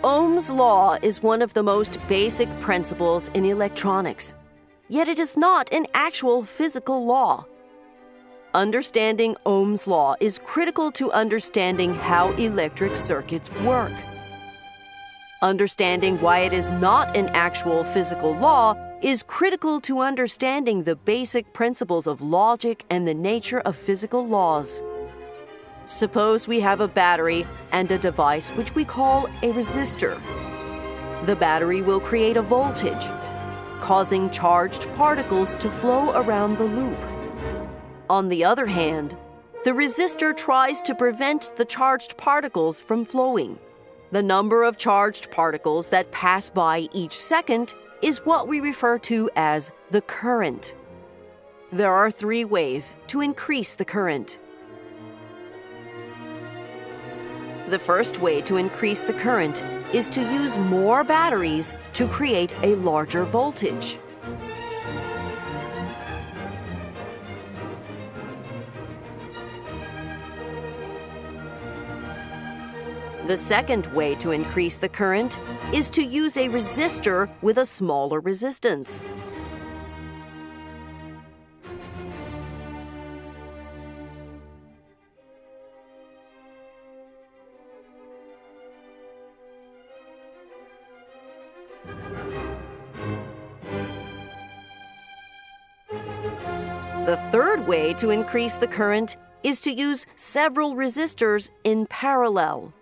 Ohm's law is one of the most basic principles in electronics, yet it is not an actual physical law. Understanding Ohm's law is critical to understanding how electric circuits work. Understanding why it is not an actual physical law is critical to understanding the basic principles of logic and the nature of physical laws. Suppose we have a battery and a device which we call a resistor. The battery will create a voltage, causing charged particles to flow around the loop. On the other hand, the resistor tries to prevent the charged particles from flowing. The number of charged particles that pass by each second is what we refer to as the current. There are 3 ways to increase the current. The first way to increase the current is to use more batteries to create a larger voltage. The second way to increase the current is to use a resistor with a smaller resistance. The third way to increase the current is to use several resistors in parallel.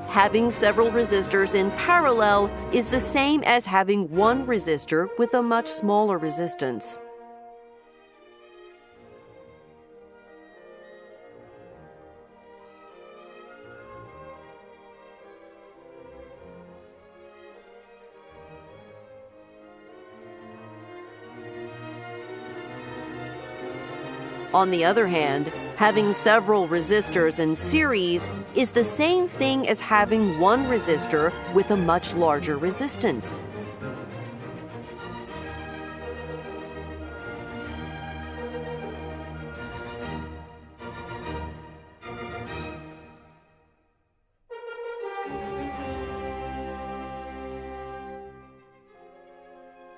Having several resistors in parallel is the same as having one resistor with a much smaller resistance. On the other hand, having several resistors in series is the same thing as having one resistor with a much larger resistance.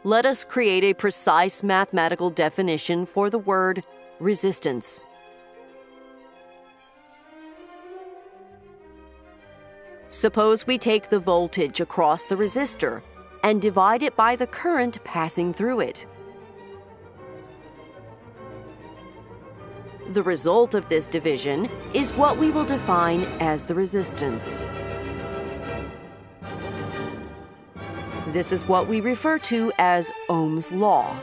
Let us create a precise mathematical definition for the word resistance. Suppose we take the voltage across the resistor and divide it by the current passing through it. The result of this division is what we will define as the resistance. This is what we refer to as Ohm's law.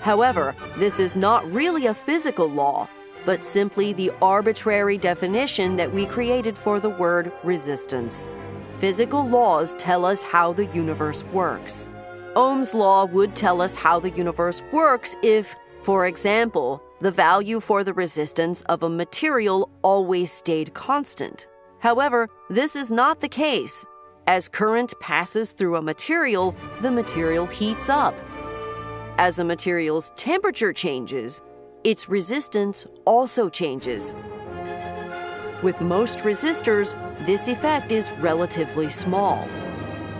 However, this is not really a physical law, but simply the arbitrary definition that we created for the word resistance. Physical laws tell us how the universe works. Ohm's law would tell us how the universe works if, for example, the value for the resistance of a material always stayed constant. However, this is not the case. As current passes through a material, the material heats up. As a material's temperature changes, its resistance also changes. With most resistors, this effect is relatively small.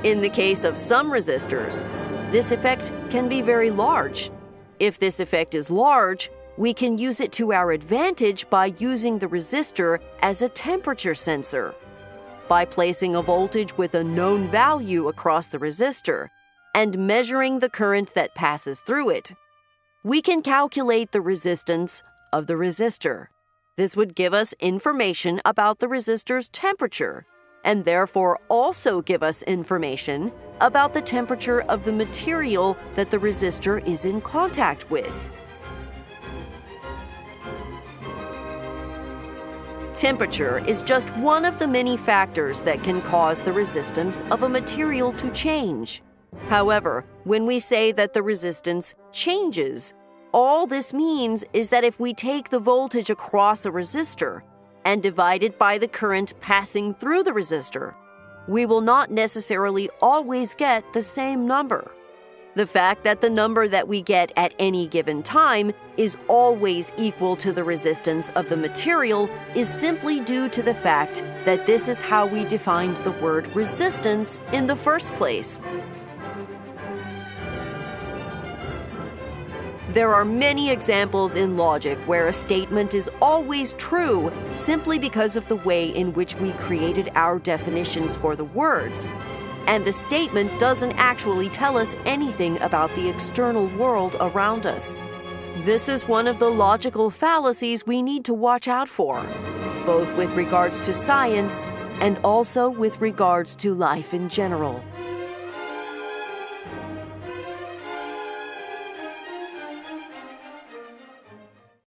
In the case of some resistors, this effect can be very large. If this effect is large, we can use it to our advantage by using the resistor as a temperature sensor. By placing a voltage with a known value across the resistor and measuring the current that passes through it, we can calculate the resistance of the resistor. This would give us information about the resistor's temperature, and therefore also give us information about the temperature of the material that the resistor is in contact with. Temperature is just one of the many factors that can cause the resistance of a material to change. However, when we say that the resistance changes, all this means is that if we take the voltage across a resistor and divide it by the current passing through the resistor, we will not necessarily always get the same number. The fact that the number that we get at any given time is always equal to the resistance of the material is simply due to the fact that this is how we defined the word resistance in the first place. There are many examples in logic where a statement is always true simply because of the way in which we created our definitions for the words. And the statement doesn't actually tell us anything about the external world around us. This is one of the logical fallacies we need to watch out for, both with regards to science and also with regards to life in general.